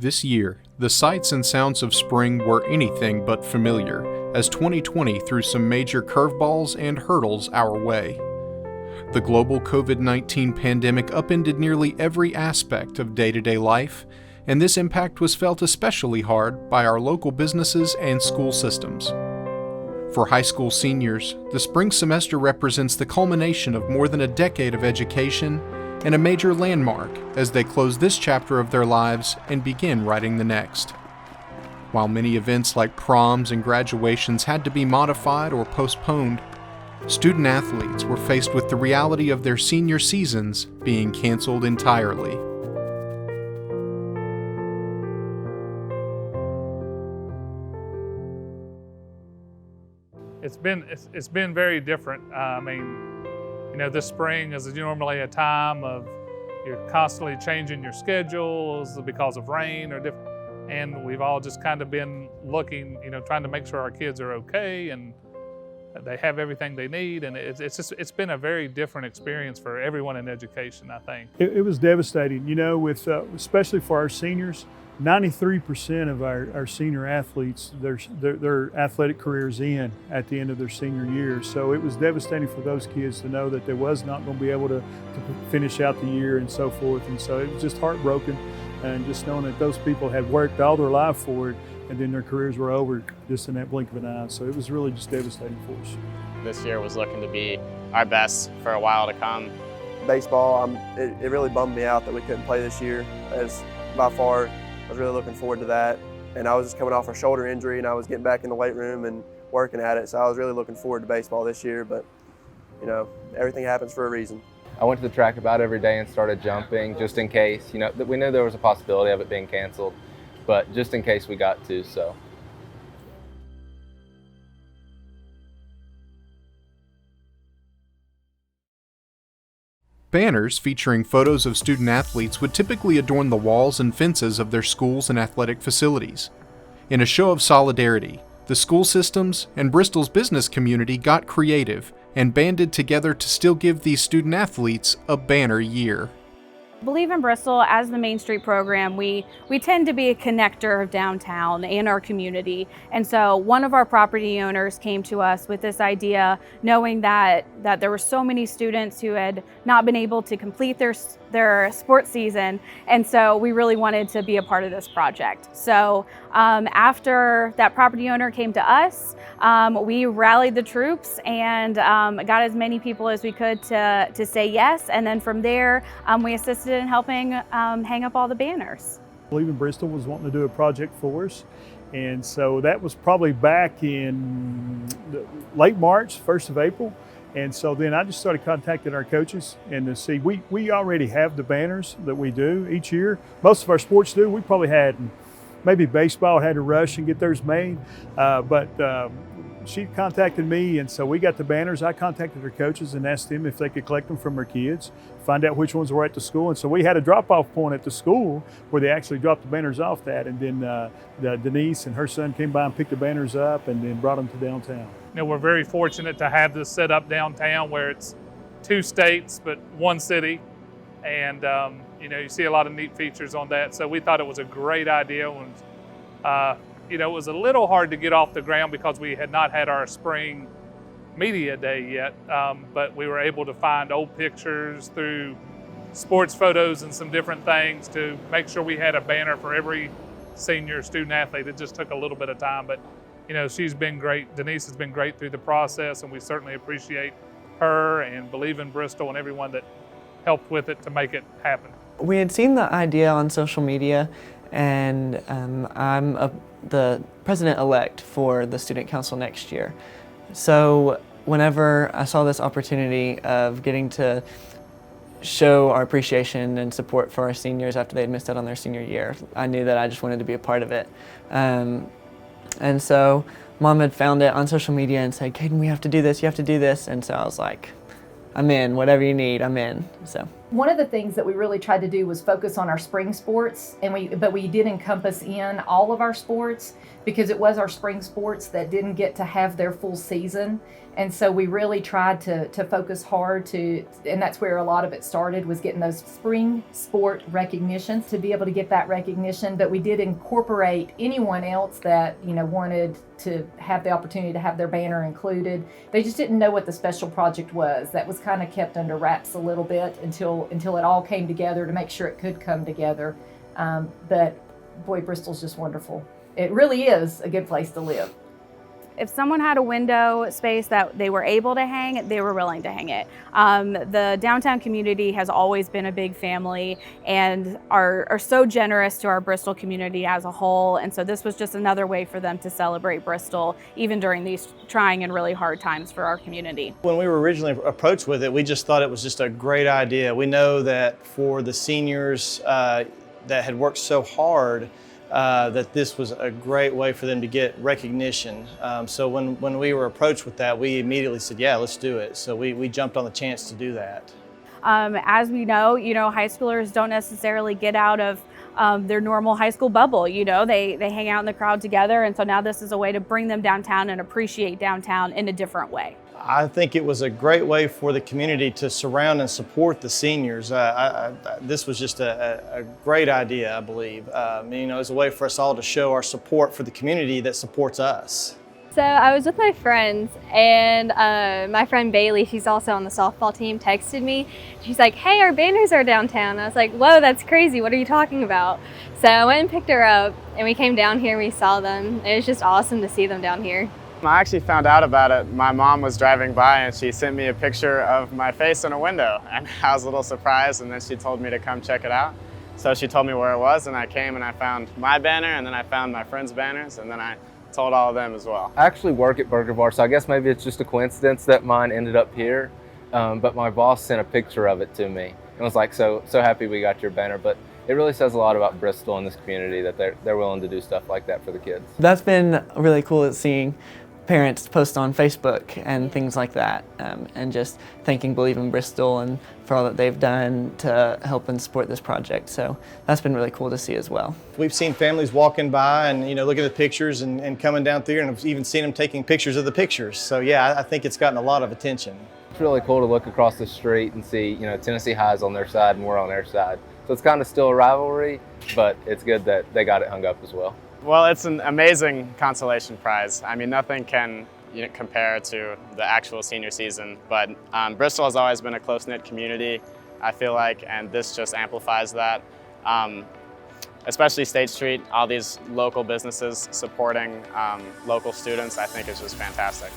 This year, the sights and sounds of spring were anything but familiar, as 2020 threw some major curveballs and hurdles our way. The global COVID-19 pandemic upended nearly every aspect of day-to-day life, and this impact was felt especially hard by our local businesses and school systems. For high school seniors, the spring semester represents the culmination of more than a decade of education and a major landmark as they close this chapter of their lives and begin writing the next. While many events like proms and graduations had to be modified or postponed, student athletes were faced with the reality of their senior seasons being canceled entirely. It's been very different. This spring is normally a time of you're constantly changing your schedules because of rain or different, and we've all just kind of been looking, trying to make sure our kids are okay and they have everything they need, and it's been a very different experience for everyone in education, I think. It was devastating, especially for our seniors. 93% of our senior athletes, their athletic careers end at the end of their senior year. So it was devastating for those kids to know that they was not going to be able to finish out the year and so forth. And so it was just heartbroken, and just knowing that those people had worked all their life for it, and then their careers were over just in that blink of an eye. So it was really just devastating for us. This year was looking to be our best for a while to come. Baseball, it really bummed me out that we couldn't play this year. As by far, I was really looking forward to that. And I was just coming off a shoulder injury, and I was getting back in the weight room and working at it. So I was really looking forward to baseball this year, but everything happens for a reason. I went to the track about every day and started jumping just in case. We knew there was a possibility of it being canceled, but just in case we got to, so. Banners featuring photos of student athletes would typically adorn the walls and fences of their schools and athletic facilities. In a show of solidarity, the school systems and Bristol's business community got creative and banded together to still give these student athletes a banner year. Believe in Bristol, as the Main Street program, we tend to be a connector of downtown and our community. And so one of our property owners came to us with this idea, knowing that there were so many students who had not been able to complete their sports season. And so we really wanted to be a part of this project. So after that property owner came to us, we rallied the troops and got as many people as we could to say yes. And then from there, we assisted in helping hang up all the banners. Believe in Bristol was wanting to do a project for us. And so that was probably back in late March, 1st of April. And so then I just started contacting our coaches and to see, we already have the banners that we do each year. Most of our sports do. We probably had, maybe baseball had to rush and get theirs made, but she contacted me, and so we got the banners. I contacted her coaches and asked them if they could collect them from her kids, find out which ones were at the school. And so we had a drop-off point at the school where they actually dropped the banners off that. And then Denise and her son came by and picked the banners up and then brought them to downtown. We're very fortunate to have this set up downtown where it's 2 states but 1 city. And you see a lot of neat features on that. So we thought it was a great idea. It was a little hard to get off the ground because we had not had our spring media day yet, but we were able to find old pictures through sports photos and some different things to make sure we had a banner for every senior student athlete. It just took a little bit of time, but she's been great. Denise has been great through the process, and we certainly appreciate her and Believe in Bristol and everyone that helped with it to make it happen. We had seen the idea on social media, and I'm the president-elect for the student council next year. So whenever I saw this opportunity of getting to show our appreciation and support for our seniors after they had missed out on their senior year, I knew that I just wanted to be a part of it. And so Mom had found it on social media and said, "Caden, we have to do this, you have to do this." And so I was like, I'm in, whatever you need, I'm in. So. One of the things that we really tried to do was focus on our spring sports, but we did encompass in all of our sports, because it was our spring sports that didn't get to have their full season. And so we really tried to focus hard and that's where a lot of it started, was getting those spring sport recognitions, to be able to get that recognition. But we did incorporate anyone else that, wanted to have the opportunity to have their banner included. They just didn't know what the special project was. That was kind of kept under wraps a little bit until it all came together to make sure it could come together. But boy, Bristol's just wonderful. It really is a good place to live. If someone had a window space that they were able to hang, they were willing to hang it. The downtown community has always been a big family and are so generous to our Bristol community as a whole. And so this was just another way for them to celebrate Bristol, even during these trying and really hard times for our community. When we were originally approached with it, we just thought it was just a great idea. We know that for the seniors that had worked so hard, that this was a great way for them to get recognition. So when we were approached with that, we immediately said, yeah, let's do it. So we jumped on the chance to do that. As we know, high schoolers don't necessarily get out of their normal high school bubble. They hang out in the crowd together. And so now this is a way to bring them downtown and appreciate downtown in a different way. I think it was a great way for the community to surround and support the seniors. This was just a great idea, I believe. It was a way for us all to show our support for the community that supports us. So I was with my friends, and my friend Bailey, she's also on the softball team, texted me. She's like, hey, our banners are downtown. I was like, whoa, that's crazy. What are you talking about? So I went and picked her up, and we came down here and we saw them. It was just awesome to see them down here. I actually found out about it. My mom was driving by and she sent me a picture of my face in a window, and I was a little surprised, and then she told me to come check it out. So she told me where it was, and I came and I found my banner, and then I found my friends' banners, and then I told all of them as well. I actually work at Burger Bar, so I guess maybe it's just a coincidence that mine ended up here. But my boss sent a picture of it to me and was like, so happy we got your banner. But it really says a lot about Bristol and this community that they're willing to do stuff like that for the kids. That's been really cool seeing parents post on Facebook and things like that, and just thanking Believe in Bristol and for all that they've done to help and support this project. So that's been really cool to see as well. We've seen families walking by and looking at the pictures and coming down through, and I've even seen them taking pictures of the pictures. So yeah, I think it's gotten a lot of attention. It's really cool to look across the street and see Tennessee High's on their side and we're on their side. So it's kind of still a rivalry, but it's good that they got it hung up as well. Well, it's an amazing consolation prize. I mean, nothing can compare to the actual senior season, but Bristol has always been a close-knit community, I feel like, and this just amplifies that. Especially State Street, all these local businesses supporting local students, I think is just fantastic.